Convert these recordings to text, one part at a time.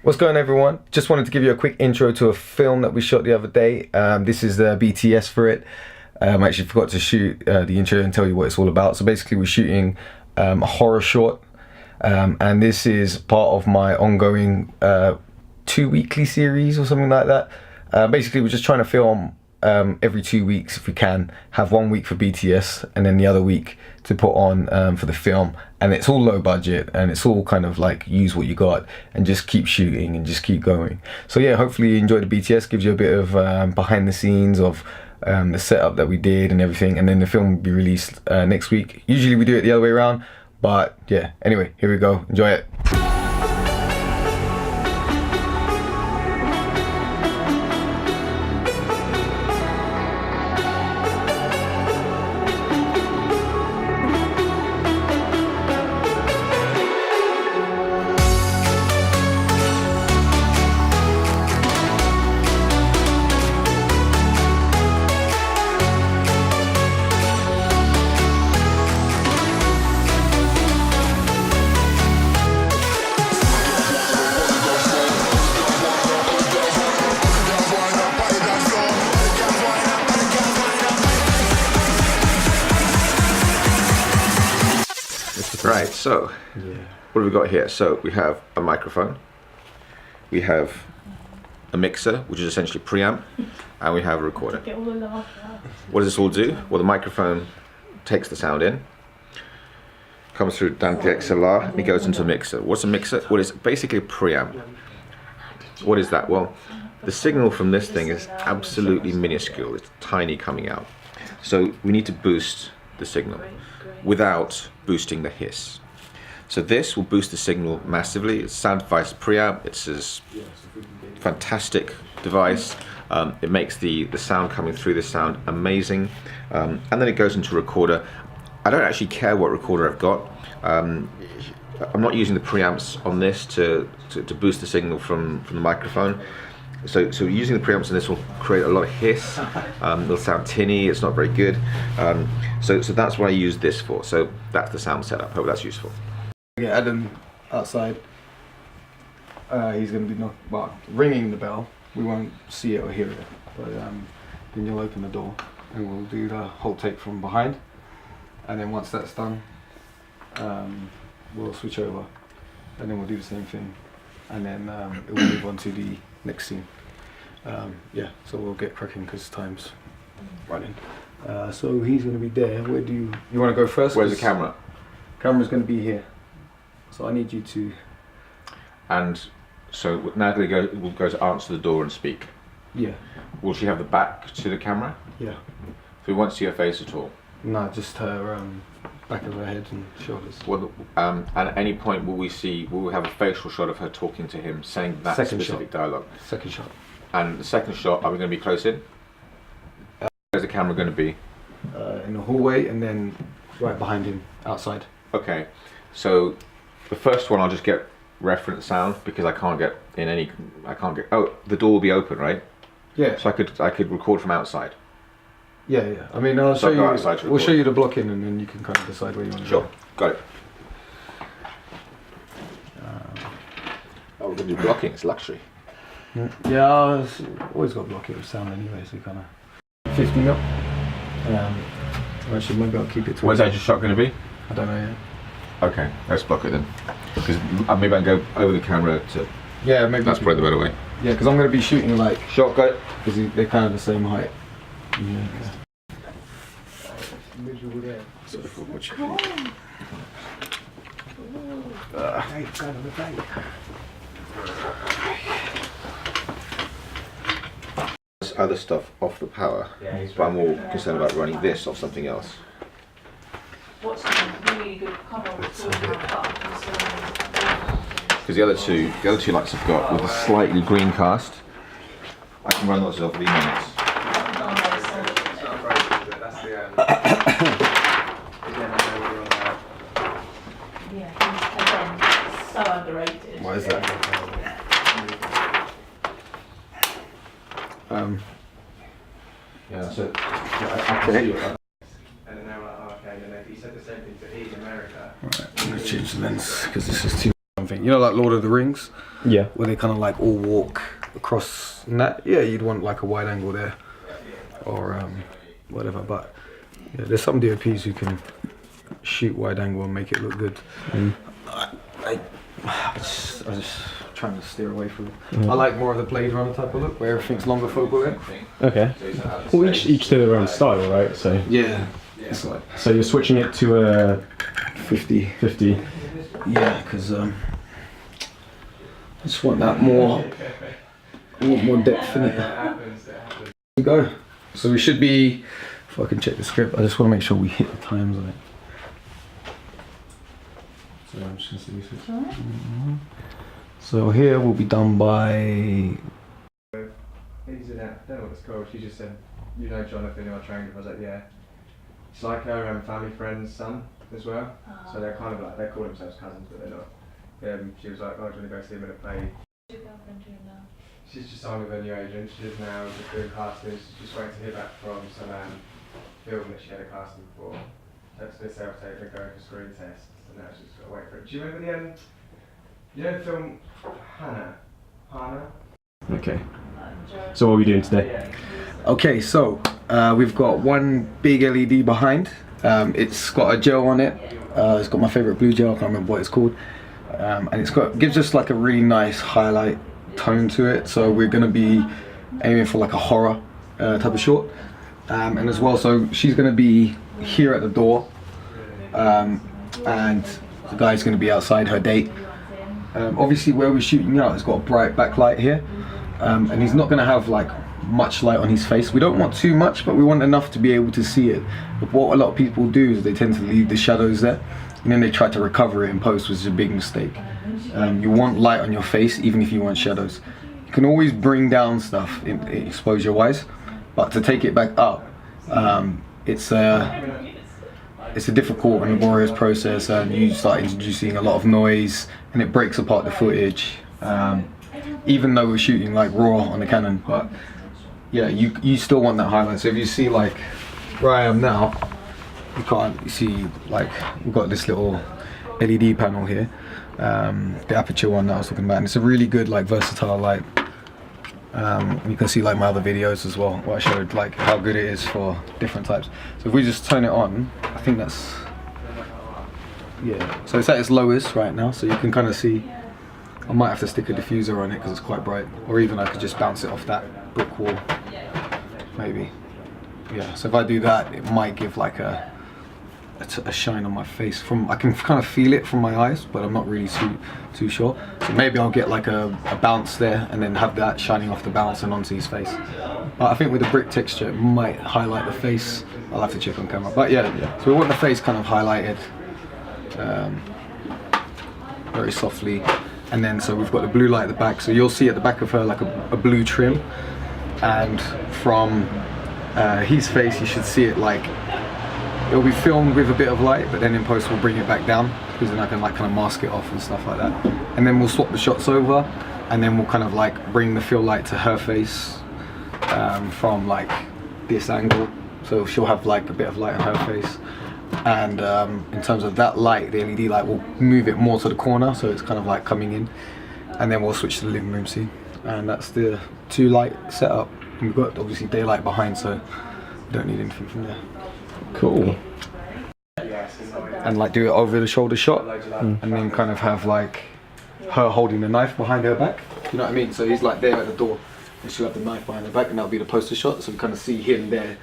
What's going on, everyone? Just wanted to give you a quick intro to a film that we shot the other day. This is the BTS for it. I actually forgot to shoot the intro and tell you what it's all about. So basically we're shooting a horror short, and this is part of my ongoing 2 weekly series or something like that. Basically we're just trying to film every 2 weeks if we can, have 1 week for BTS and then the other week to put on for the film. And it's all low budget and it's all kind of like use what you got and just keep shooting and just keep going. So yeah, hopefully you enjoy the BTS, gives you a bit of behind the scenes of the setup that we did and everything, and then the film will be released next week. Usually we do it the other way around, but yeah, anyway, here we go, enjoy it. Right, so what have we got here? So we have a microphone, we have a mixer, which is essentially preamp, and we have a recorder. What does this all do? Well, the microphone takes the sound in, comes through down the XLR, and it goes into a mixer. What's a mixer? Well, it's basically a preamp. What is that? Well, the signal from this thing is absolutely minuscule. It's tiny coming out. So we need to boost the signal without boosting the hiss. So this will boost the signal massively. It's a sound device preamp. It's a fantastic device. It makes the sound coming through this sound amazing. And then it goes into a recorder. I don't actually care what recorder I've got. I'm not using the preamps on this to boost the signal from the microphone. So using the preamps on this will create a lot of hiss. It'll sound tinny, it's not very good. So that's what I use this for. So that's the sound setup. Hope that's useful. Okay, Adam outside. He's going to be ringing the bell. We won't see it or hear it, but then you'll open the door and we'll do the whole take from behind. And then once that's done, we'll switch over and then we'll do the same thing. And then it will move on to the next scene. Yeah, so we'll get cracking because time's running. So he's going to be there. Where do you want to go first? Where's the camera? Camera's going to be here. So I need you to. And so Natalie will go to answer the door and speak. Yeah. Will she have the back to the camera? Yeah. So we won't see her face at all? No, just her back of her head and shoulders. Well, and at any point will we have a facial shot of her talking to him, saying that specific dialogue? Second shot. And the second shot, are we going to be close in? Where's the camera going to be? In the hallway and then right behind him, outside. Okay, so the first one I'll just get reference sound because I can't get, oh, the door will be open, right? Yeah. So I could record from outside. Yeah. I mean, I'll show you. We'll show you the blocking, and then you can kind of decide where you want to go. Sure. Got it. Oh, we're going to do blocking. It's luxury. Yeah, I've always got blocking with sound anyway, so kind of 50 mil. Actually, maybe I'll keep it to. Where's that shot going to be? I don't know yet. Okay, let's block it then. Because maybe I can go over the camera to. Yeah, maybe. That's probably the better way. Yeah, because I'm going to be shooting like. Shot, got it. Because they're kind of the same height. Yeah. There's other stuff off the power, but I'm more concerned about running this off something else. What's a really good cover? Because the other two lights I've got with a slightly green cast, I can run those off with minutes. Yeah, so underrated. Why is that? Yeah, so I can see it. And then they were like, oh, okay, and then he said the same thing to America. Right, I'm going to change the lens because this is too something. You know, like Lord of the Rings, Yeah. where they kind of like all walk across and that. Yeah, you'd want like a wide angle there, or whatever. But yeah, there's some DOPs who can shoot wide angle and make it look good. I just trying to steer away from it. I like more of the Blade Runner type of look, where everything's longer focal length. Okay. Well, each to their own style, right? So. Yeah. It's like So you're switching it to a 50. 50. Yeah, because I just want that more. I want more depth in it. Here we go. So we should be. If I can check the script, I just want to make sure we hit the times on it. So I'm just gonna see this. So here we'll be done by. He's in it. I don't know what it's called. She just said, "You know Jonathan, who I trained with." I was like, "Yeah." It's like her family friend's son as well. So they're kind of like, they call themselves cousins, but they're not. She was like, "Oh, do you want to go see him in a play?" What's your girlfriend doing now? She's just signed with her new agent. She's now just doing castings. She's just waiting to hear back from some film that she had a casting for. That's the self-tape and going for screen tests. And now she's got to wait for it. Do you remember the film Hannah? Okay. So what are we doing today? Okay, so we've got one big LED behind. It's got a gel on it. It's got my favorite blue gel. I can't remember what it's called. And it's got gives us like a really nice highlight tone to it. So we're gonna be aiming for like a horror type of short. And as well, so she's gonna be here at the door, and the guy's gonna be outside her date. Obviously, where we're shooting out, it's got a bright backlight here, and he's not gonna have like much light on his face. We don't want too much, but we want enough to be able to see it. But what a lot of people do is they tend to leave the shadows there, and then they try to recover it in post, which is a big mistake. You want light on your face, even if you want shadows. You can always bring down stuff exposure wise, but to take it back up, it's a difficult and laborious process, and you start introducing a lot of noise and it breaks apart the footage, even though we're shooting like raw on the Canon. But yeah, you still want that highlight. So if you see like where I am now, you see like we've got this little LED panel here, the aperture one that I was talking about, and it's a really good like versatile light. You can see like my other videos as well, where I showed like how good it is for different types. So if we just turn it on, I think that's, yeah. So it's at its lowest right now, so you can kind of see. I might have to stick a diffuser on it because it's quite bright, or even I could just bounce it off that brick wall, maybe. Yeah. So if I do that, it might give like a shine on my face. I can kind of feel it from my eyes, but I'm not really too sure. So maybe I'll get like a bounce there and then have that shining off the bounce and onto his face. But I think with the brick texture, it might highlight the face. I'll have to check on camera. But yeah, so we want the face kind of highlighted very softly. And then so we've got the blue light at the back. So you'll see at the back of her like a blue trim. And from his face, you should see it like, it'll be filmed with a bit of light, but then in post we'll bring it back down, because then I can like kind of mask it off and stuff like that. And then we'll swap the shots over, and then we'll kind of like bring the fill light to her face from like this angle. So she'll have like a bit of light on her face. And in terms of that light, the LED light will move it more to the corner, so it's kind of like coming in. And then we'll switch to the living room scene. And that's the 2 light setup. And we've got obviously daylight behind, so we don't need anything from there. Cool. And like do it over the shoulder shot, and then kind of have like her holding the knife behind her back. You know what I mean? So he's like there at the door, and she'll have the knife behind her back, and that'll be the poster shot. So we kind of see him there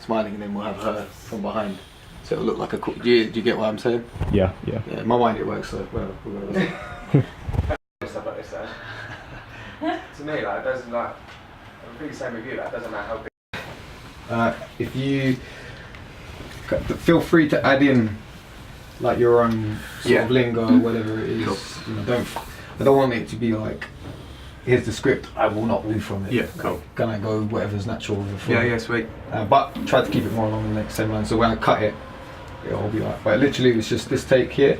smiling, and then we'll have her from behind. So it'll look like a cool. Do you get what I'm saying? Yeah. Yeah, in my mind it works. So whatever. Stuff like this, to me, like, it doesn't like. I'm pretty same with you. Like, it doesn't matter how big. If you feel free to add in like your own sort of lingo or whatever it is. Cool. You know, I don't want it to be like, here's the script, I will not move from it. Yeah, cool. Can I go whatever's natural with the flow? Yeah, sweet. But try to keep it more along the same line, so when I cut it, it'll all be alright. But literally it's just this take here,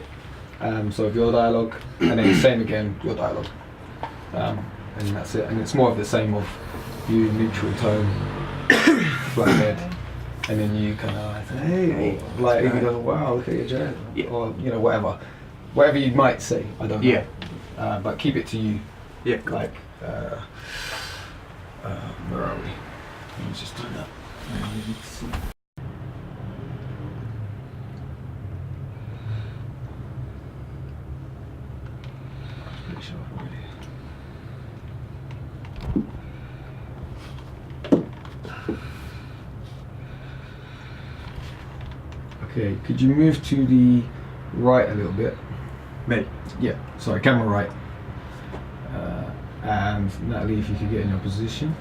so of your dialogue, and then same again, your dialogue. And that's it. And it's more of the same of you neutral tone, flat head. And then you kind of like, hey, like you go, wow, look at your dread, or you know, whatever you might say. I don't know. but keep it to you. Yeah, cool. Like, where are we? Let's just do that. Pretty sure already. Okay, could you move to the right a little bit? Me? Yeah, sorry, camera right. And Natalie, if you could get in your position.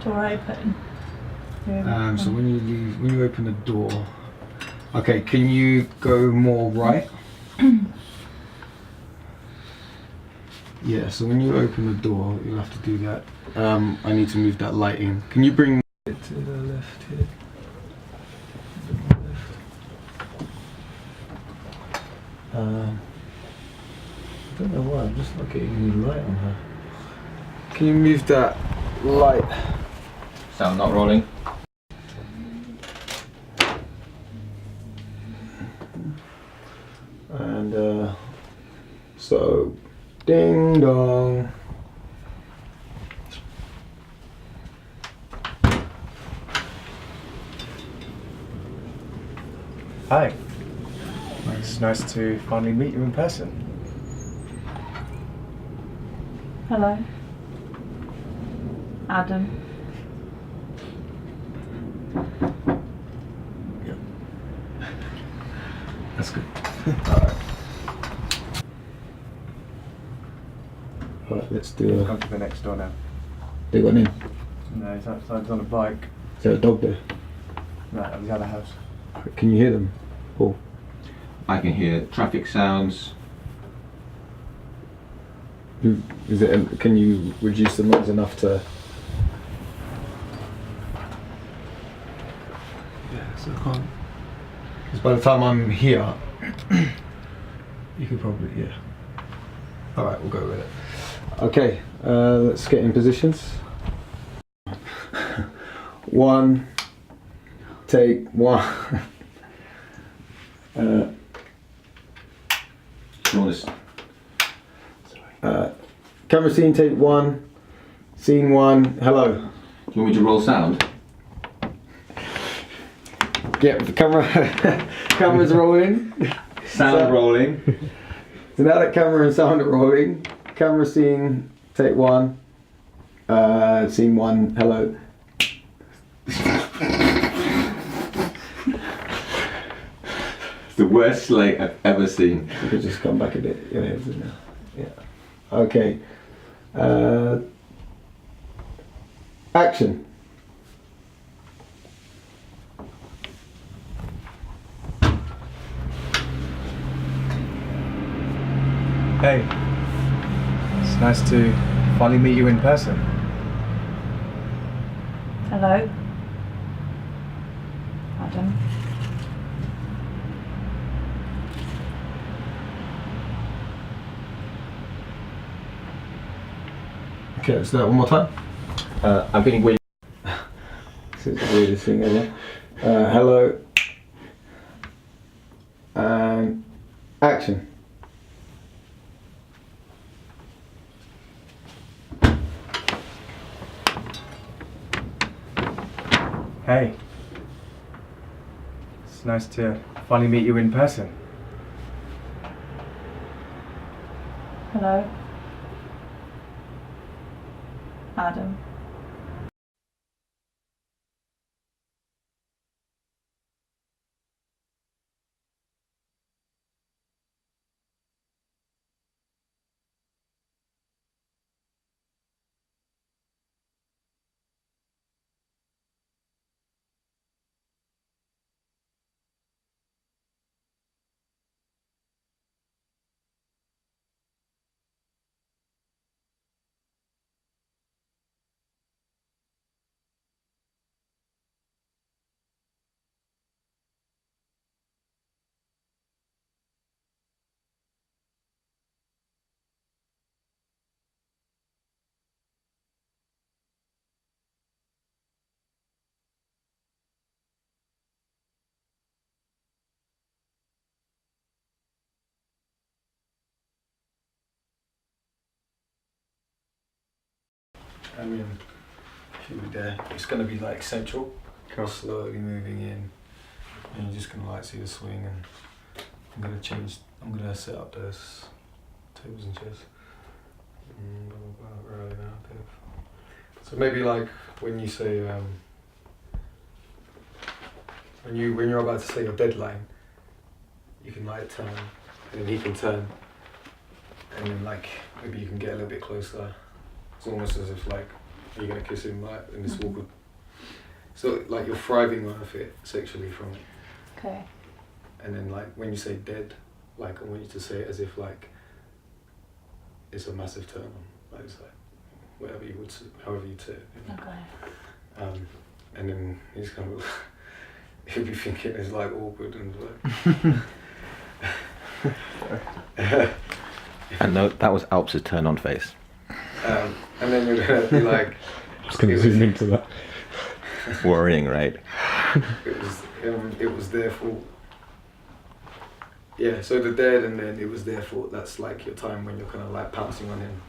Door open. So when you leave, when you open the door, okay, can you go more right? Yeah, so when you open the door, you'll have to do that. I need to move that light in. Can you bring it to the left here? I don't know why, I'm just not getting any light on her. Can you move that light? Sound not rolling. And so, ding dong. Hi. It's nice to finally meet you in person. Hello. Adam. That's good. Alright. Alright, let's do Come to the next door now. They got in. No, he's outside, he's on a bike. Is there a dog there? No, at the other house. Can you hear them? Paul? I can hear traffic sounds. Is it? Can you reduce the noise enough to? Yeah, so I can't. Because by the time I'm here, you could probably, yeah. All right, we'll go with it. Okay, let's get in positions. One. Take one. Camera scene, take one. Scene one. Hello. Do you want me to roll sound? Get the camera. Camera's rolling. Sound rolling. So now that camera and sound are rolling, camera scene, take one. Scene one. Hello. It's the worst slate I've ever seen. You could just come back a bit. Your head's in now. Yeah. Okay. Action. Hey. It's nice to finally meet you in person. Hello. Adam. Okay, let's do that one more time. I'm feeling weird. This is the weirdest thing ever. Hello. And action. Hey. It's nice to finally meet you in person. Hello. Adam. I mean, should be there. It's gonna be like central, slowly moving in, and you're just gonna like see the swing. And I'm gonna set up those tables and chairs. Right now, so maybe like when you say when you're about to say your deadline, you can like turn, and then he can turn, and then like maybe you can get a little bit closer. It's almost as if like you're gonna kiss him like in this awkward. So like you're thriving off it sexually from it. Okay. And then like when you say dead, like I want you to say it as if like it's a massive turn on. Like it's like whatever you would say, however you'd say it. You know? Okay. And then he's kind of he'll be thinking it's like awkward and like And no, that was Alp's turn on face. and then you're gonna be like Just gonna zoom into that. Worrying, right? it was their fault. Yeah, so the dead and then it was their fault. That's like your time when you're kind of like pouncing on him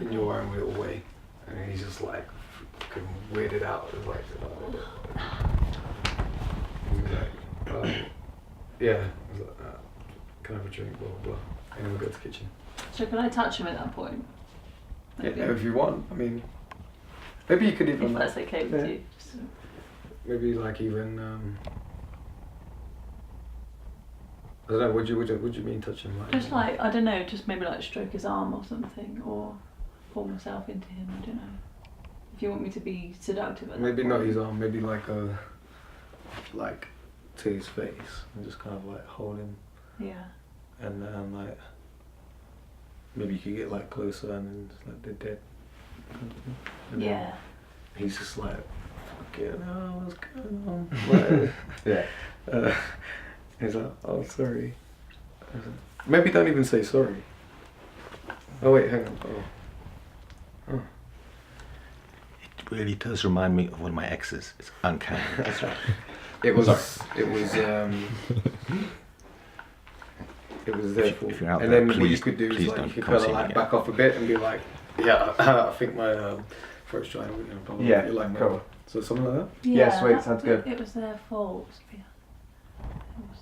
in your own little way, and then he's just like fucking weirded out. It's like, yeah, he's like, can I have a drink? Blah blah blah. And then we go to the kitchen. So can I touch him at that point? Yeah, if you want. I mean, maybe you could even. If that's okay with you. Just, maybe like even. I don't know. What do you mean touching? just like, I don't know, just maybe like stroke his arm or something, or pull myself into him. I don't know. If you want me to be seductive at that Maybe point. not his arm. Maybe like to his face and just kind of like hold him. Yeah. And like maybe you could get like closer and then just like they're dead. And then Yeah. he's just like, fucking hell, what's going on? Like, Yeah. He's like, oh sorry. Maybe don't even say sorry. Oh wait, hang on. Oh. It really does remind me of one of my exes. It's uncanny. It was their fault. if you're out and there, then what you please- could do is please like don't you could come kind of see me like again. back off a bit and be like, yeah, I think my throat's dry. You know, blah, blah, Yeah, you're like, cool. So something like that. Yeah, sweet, that- sounds good. It was their fault. Yeah. It was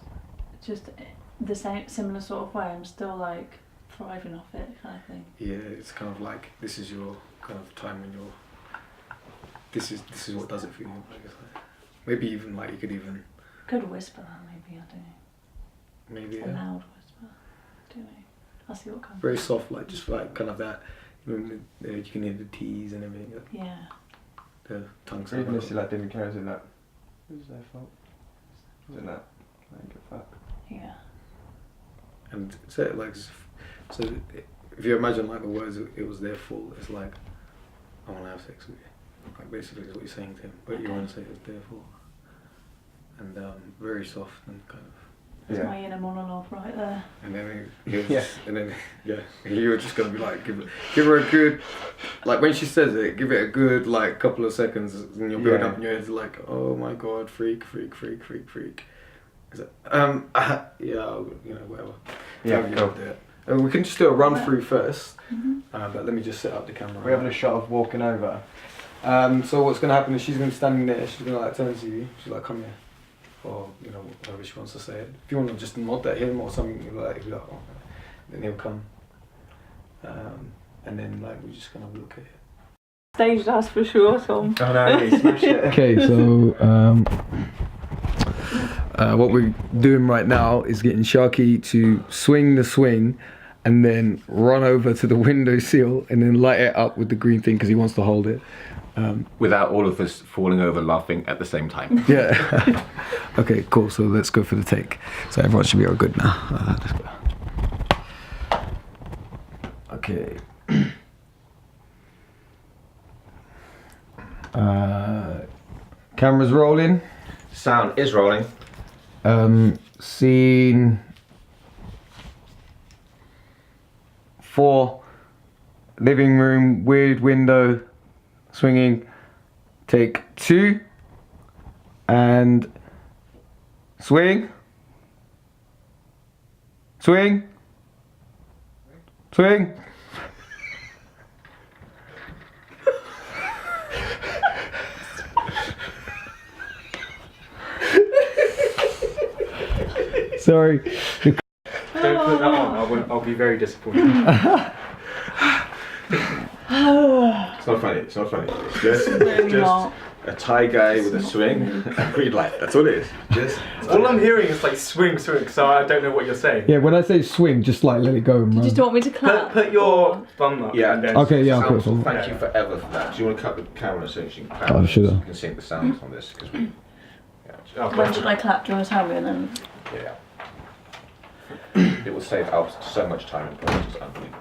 just the same, similar sort of way. I'm still like thriving off it, kind of thing. Yeah, it's kind of like this is your kind of time when you're. This is what does it for you. I guess. Like, maybe even like you could even Could whisper that maybe. I don't know. maybe A loud whisper. I don't know. I'll see what comes. very soft, like just like kind of that. You can hear the T's and everything. Yeah. The tongue So even sound. if she like didn't care, is it like, it was their fault? Is it that? I don't give a fuck. Yeah. And say it like so. If you imagine like the words, it was their fault. It's like I want to have sex with you. Like basically, is what you're saying to him, but you want to say it was their fault. And very soft and kind of. That's my inner monologue right there. And then he was, Yeah. and then you were just gonna be like, give her a good, like when she says it, give it a good like couple of seconds, and you'll build Yeah. up in your head like, oh my god, freak. Is it, yeah, whatever. Yeah, However you cool. want to do it. We can just do a run through first, Mm-hmm. but let me just set up the camera. We're having a shot of walking over. So what's gonna happen is she's gonna be standing there. She's gonna like turn to you. She's like, come here, or whatever she wants to say it. If you want to just nod at him or something, you'll be like, oh. Then he'll come, and then like we're just gonna look at it. Staged us for sure, Tom. Oh no, you smashed it. Okay, so what we're doing right now is getting Sharky to swing the swing and then run over to the windowsill and then light it up with the green thing because he wants to hold it. Without all of us falling over laughing at the same time. Yeah. Okay, cool. So let's go for the take. So everyone should be all good now. Let's go. Okay. Camera's rolling. Sound is rolling. Scene 4. Living room, weird window, swinging. Take 2. And swing. Swing. Swing. Sorry. Don't put that on. I'll be very disappointed. It's not funny. It's not funny. It's just not. a Thai guy with a swing and green light. That's all it is. Just. All I'm hearing is like swing, so I don't know what you're saying. Yeah, when I say swing, just like let it go and You run. just want me to clap? Put your thumb up. Yeah. And then Okay, yeah, I'll put it on. Thank you forever for that. Do you want to cut the camera so you can clap? Oh, should I? So you can sync the sounds on this because we. Yeah. When should I clap? Do you want to tell me and then? Yeah. It will save Alps so much time in post. It's unbelievable.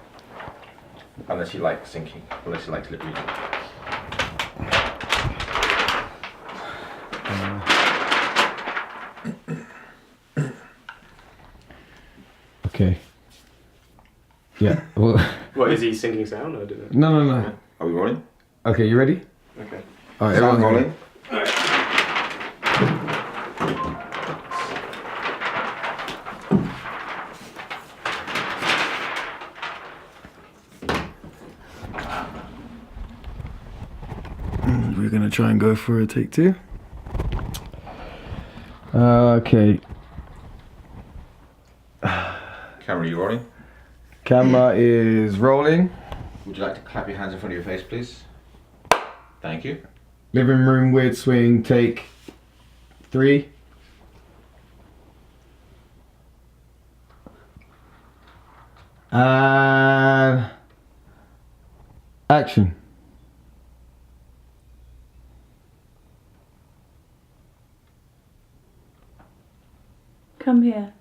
Unless you like syncing, unless you like lip reading. Okay. Yeah. Well, What, is he singing sound? I don't know. no. Are we rolling? Okay, you ready? Okay. All right, Sound everyone rolling. We're gonna try and go for a take 2. Okay. Camera, you rolling? Camera is rolling. Would you like to clap your hands in front of your face, please? Thank you. Living room weird swing take 3. And action. Come here.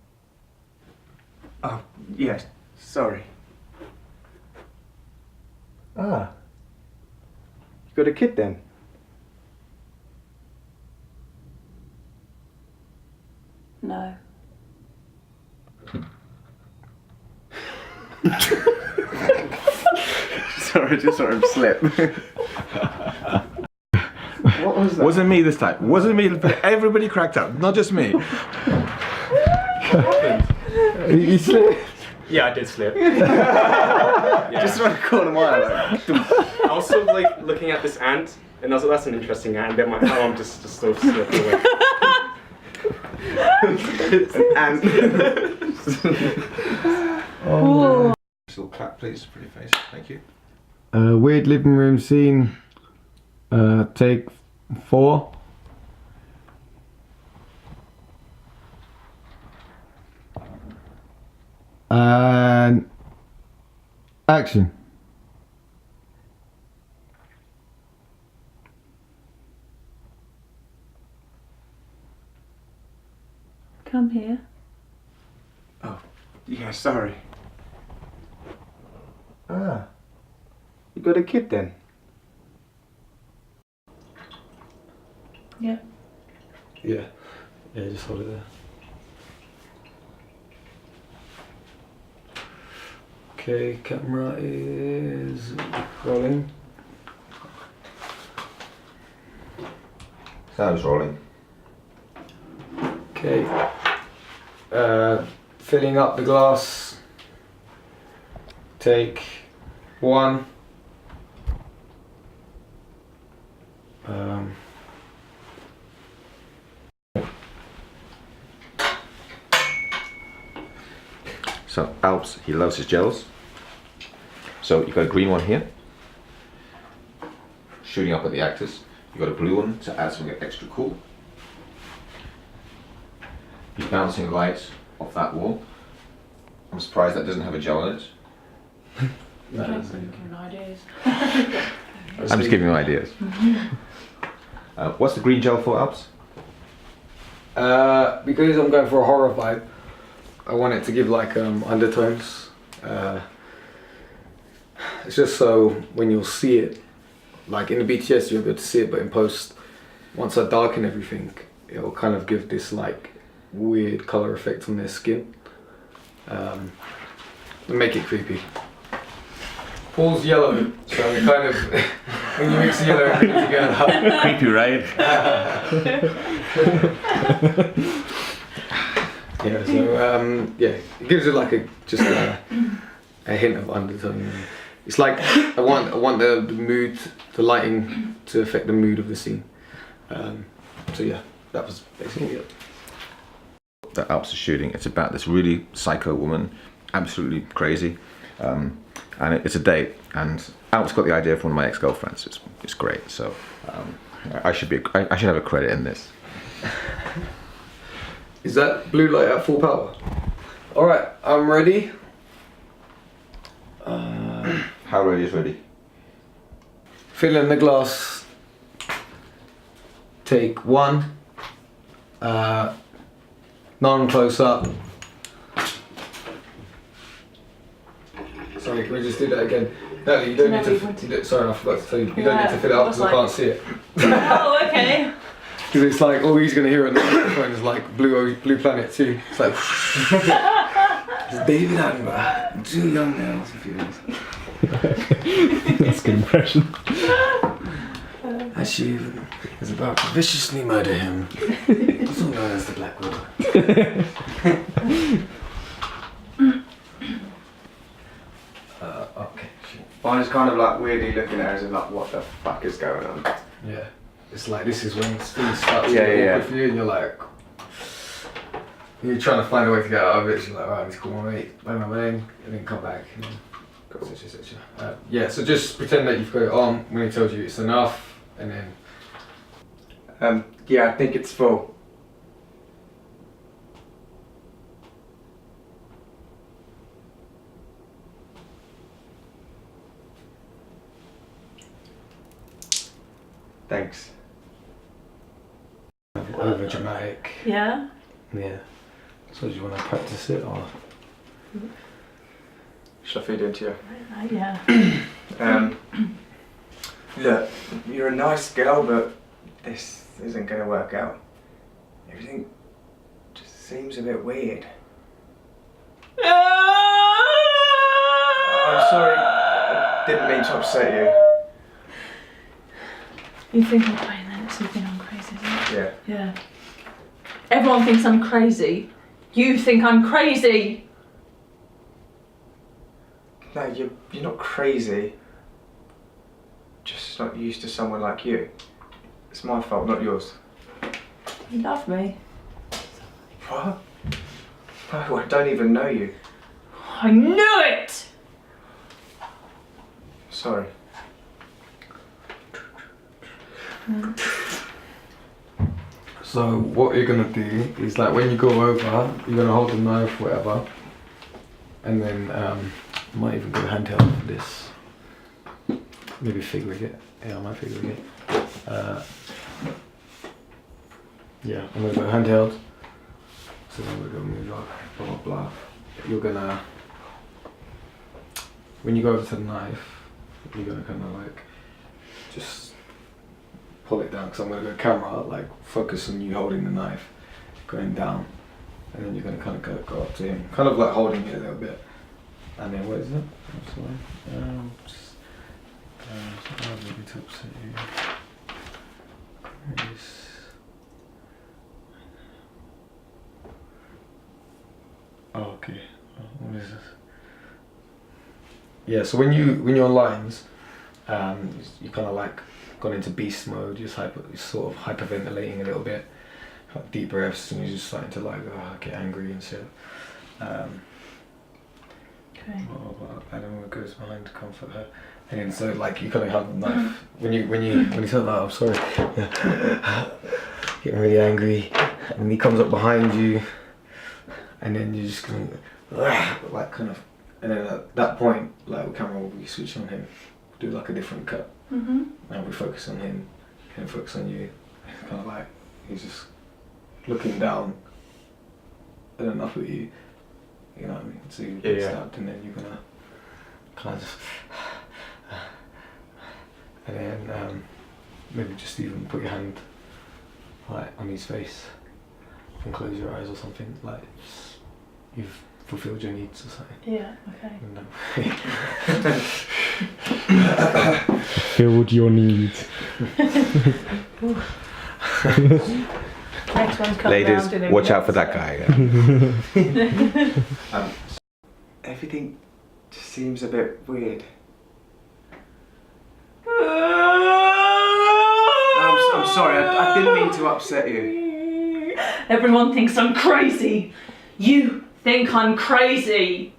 Oh, yes. Sorry. Ah. You got a kid then? No. Sorry, just saw him slip. What was that? Wasn't me this time. Wasn't me. Everybody cracked up, not just me. You slipped. Yeah, I did slip. Just around the corner mile. Like, I was sort of like looking at this ant, and I was like, that's an interesting ant, and then my arm just sort of slipped away. and Ooh. Still clap, please, for your face. Thank you. Weird living room scene. Take 4. And action. Come here. yeah, sorry. Ah. You got a kid then? Yeah. Yeah, just hold it there. Okay, camera is rolling. Sound's rolling. Okay, filling up the glass. Take 1. So Alps, he loves his gels. So you've got a green one here, shooting up at the actors. You've got a blue one to add something extra cool. You're bouncing light off that wall. I'm surprised that doesn't have a gel on it. Giving ideas. I'm just giving you ideas. What's the green gel for, Alps? Because I'm going for a horror vibe, I want it to give like undertones. It's just so when you'll see it, like in the BTS you'll be able to see it, but in post, once I darken everything, it'll kind of give this like weird color effect on their skin. And make it creepy. Paul's yellow, so we kind of, when you mix yellow and green together. Creepy, right? Yeah, so yeah, it gives it like a hint of undertone. It's like I want the mood, the lighting to affect the mood of the scene. So yeah, that was basically it. that Alps is shooting. It's about this really psycho woman, absolutely crazy, and it's a date. And Alps got the idea from one of my ex-girlfriends. It's great. So I should have a credit in this. Is that blue light at full power? All right, I'm ready. How ready is ready? Fill in the glass. Take one. Non-close up. Sorry, can we just do that again? Natalie, you don't need to. Sorry, I forgot to tell you. You don't need to fill it up because I can't see it. Oh, okay. Because it's like all he's gonna hear on the microphone is like Blue Planet 2. It's like it's David Attenborough, 2 young males if you will. That's a good impression. That she is about to viciously murder him. Also known as the Black Widow. Okay. I was kind of like weirdly looking at her as in like, what the fuck is going on? Yeah. It's like this is when things start to Yeah, get yeah, awkward for you and you're like you're trying to find a way to get out of it. So you're like, alright, let's call my mate, bang my name, and then come back and then etc. Yeah, so just pretend that you've got it on when he tells you it's enough and then Yeah, I think it's full. Thanks. over dramatic. Yeah. Yeah. So do you want to practice it or? Shall I feed into you? Yeah. Look, you're a nice girl, but this isn't going to work out. Everything just seems a bit weird. I'm sorry, I didn't mean to upset you. You think I'm playing that? So you think I'm crazy, isn't it? Yeah. Yeah. Everyone thinks I'm crazy. You think I'm crazy. No, you're not crazy. Just not used to someone like you. It's my fault, not yours. You love me. What? No, I don't even know you. I knew it! Sorry. So what you're gonna do is like when you go over, you're gonna hold the knife, whatever, and then you might even go handheld for this. Maybe figuring it. Yeah, I might figuring it. Yeah, I'm gonna go handheld. So then we're gonna move up, blah blah blah. You're gonna, when you go over to the knife, you're gonna kind of like just pull it down because I'm going to go camera, like focus on you holding the knife, going down, and then you're going to kind of go up to him, kind of like holding it a little bit, and then what is it? I'm sorry. I'm really to upset you. Grace. Oh, okay. What is this? Yeah. So when you're on lines, you kind of like gone into beast mode, just sort of hyperventilating a little bit, like deep breaths, and you're just starting to like get angry and shit. Okay. And then what goes behind to comfort her, and then so like you kind of have the knife when you say like, I'm sorry, getting really angry, and he comes up behind you, and then you're just gonna like kind of, and then at that point like the camera will be switched on him, do like a different cut. Mm-hmm. And we focus on him, and focus on you. It's kind of like he's just looking down and then up at you. You know what I mean? So you get stabbed, and then you're gonna kind of just, and then maybe just even put your hand like on his face and close your eyes or something. Like just, you've fulfilled your needs or something. Yeah. Okay. Filled your needs. Next one's coming Ladies, round in watch out for that guy. Yeah. Everything just seems a bit weird. I'm sorry, I didn't mean to upset you. Everyone thinks I'm crazy. You think I'm crazy.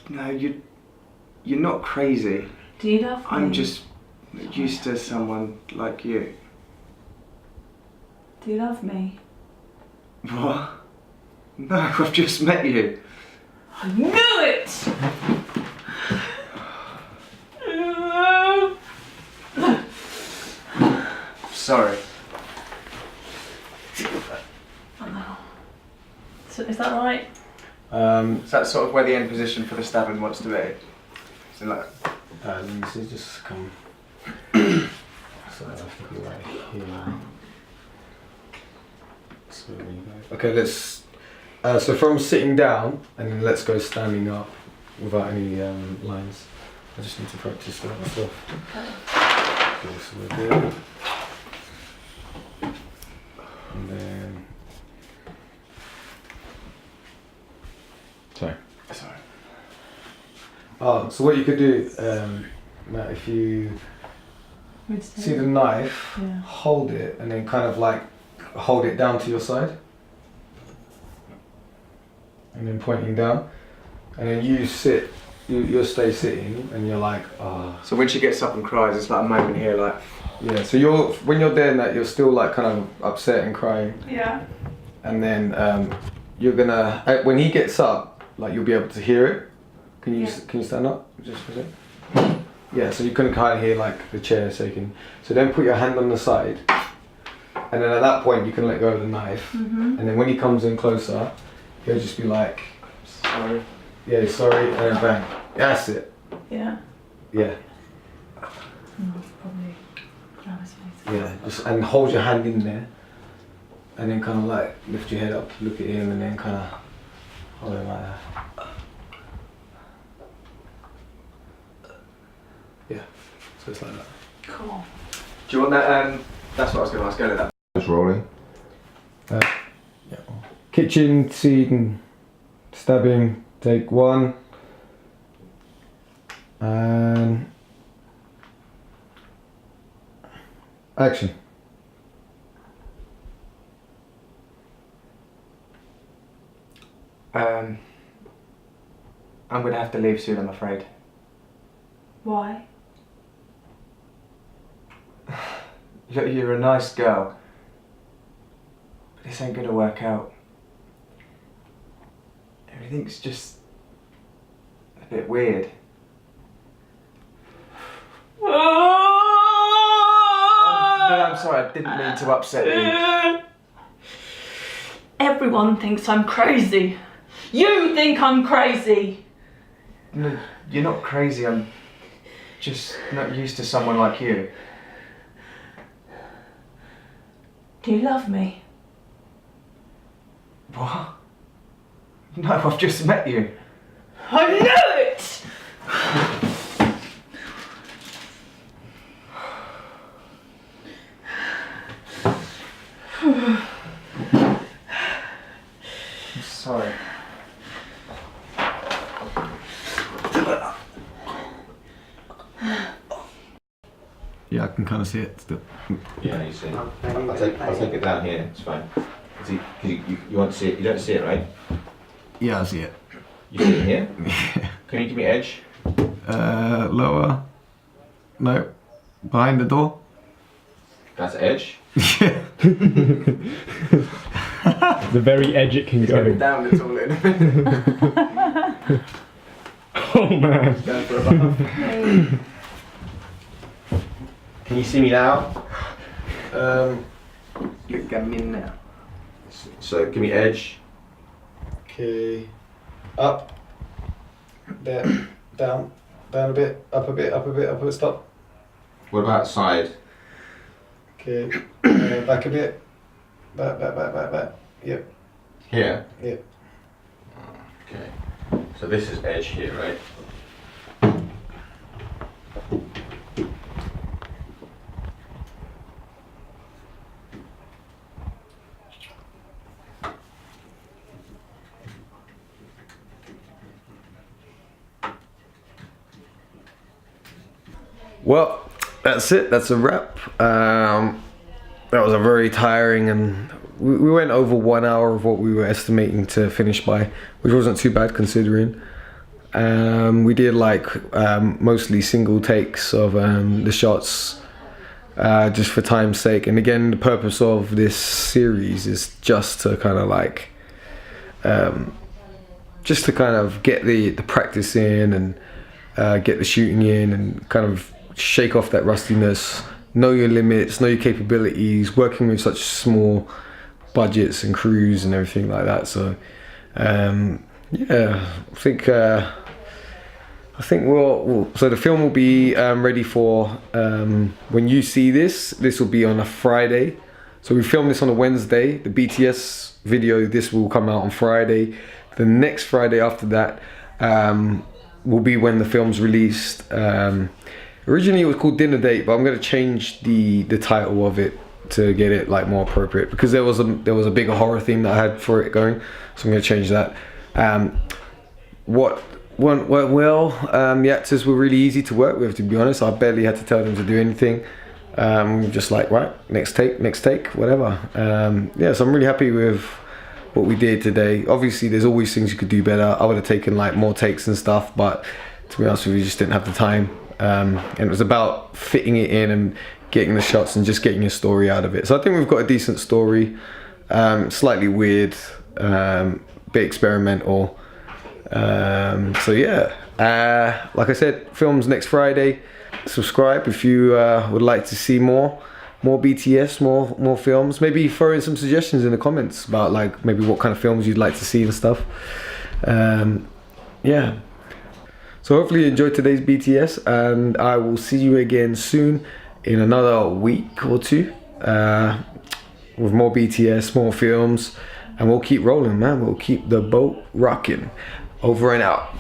No, you're not crazy. Do you love me? I'm just used to someone like you. Do you love me? What? No, I've just met you. I knew it! Sorry. So, is that right? Is that sort of where the end position for the stabbing wants to be? So like, let me see, just come. So I have to be right here. So there you go. Okay, let's. So from sitting down, and then let's go standing up without any lines. I just need to practice that myself. Okay, so we're good. And then. Sorry. sorry. Oh, so what you could do, Matt, if you see the knife, Yeah. hold it, and then kind of like hold it down to your side, and then pointing down, and then you sit, you'll stay sitting, and you're like, ah. So when she gets up and cries, it's like a moment here, like. Yeah. So when you're there, that you're still like kind of upset and crying, Yeah. and then you're gonna when he gets up, like you'll be able to hear it. Can you stand up just for a sec? Yeah, so you can kind of hear like the chair shaking. So then put your hand on the side, and then at that point you can let go of the knife. Mm-hmm. And then when he comes in closer, he'll just be like, Sorry. yeah, sorry, and then bang. That's it. Yeah. Yeah, Probably. yeah. Just and hold your hand in there, and then kind of like lift your head up, look at him, and then kind of hold him like that. Yeah, so it's like that. Cool. Do you want that? That's what I was going to ask. Go to that. Just rolling. Yeah. Kitchen scene, stabbing, take one. And action. I'm going to have to leave soon, I'm afraid. Why? Look, you're a nice girl, but this ain't going to work out. Everything's just a bit weird. No, I'm sorry, I didn't mean to upset you. Everyone thinks I'm crazy. You think I'm crazy. No, you're not crazy, I'm just not used to someone like you. Do you love me? What? No, I've just met you. I knew it! I'm sorry. Yeah, I can kind of see it still. Yeah, you see. I'll take it down here. It's fine. See, you want to see it? You don't see it, right? Yeah, I see it. You see it here? Can you give me edge? Lower. No. Behind the door. That's edge. Yeah. The very edge it can Go go. down, it's all in. Oh man. Going for a bath. Can you see me now? Look at me now. So give me edge. Okay. Up. There. Down. Down a bit. Up a bit. Up a bit. Up a bit. Stop. What about side? Okay. Back a bit. Back. Yep. Here. Yep. Okay. So this is edge here, right? Well, that's it. That's a wrap. That was a very tiring and we went over 1 hour of what we were estimating to finish by, which wasn't too bad considering. We did like mostly single takes of the shots, just for time's sake. And again, the purpose of this series is just to kind of like get the practice in and get the shooting in and kind of shake off that rustiness, know your limits, know your capabilities, working with such small budgets and crews and everything like that. So yeah, I think so the film will be ready for when you see this will be on a Friday. So we filmed this on a Wednesday. The BTS video, this will come out on Friday. The next Friday after that will be when the film's released. Originally it was called Dinner Date, but I'm going to change the title of it to get it like more appropriate, because there was a bigger horror theme that I had for it going, so I'm going to change that. What went well, the actors were really easy to work with, to be honest. I barely had to tell them to do anything. Just like, right, next take, whatever. Yeah, so I'm really happy with what we did today. Obviously there's always things you could do better. I would have taken like more takes and stuff, but to be honest with you, just didn't have the time. And it was about fitting it in and getting the shots and just getting a story out of it. So I think we've got a decent story, slightly weird, bit experimental. So yeah, like I said, films next Friday. Subscribe if you would like to see more BTS, more films. Maybe throw in some suggestions in the comments about like maybe what kind of films you'd like to see and stuff. Yeah. So hopefully you enjoyed today's BTS, and I will see you again soon in another week or two with more BTS, more films, and we'll keep rolling, man. We'll keep the boat rocking. Over and out.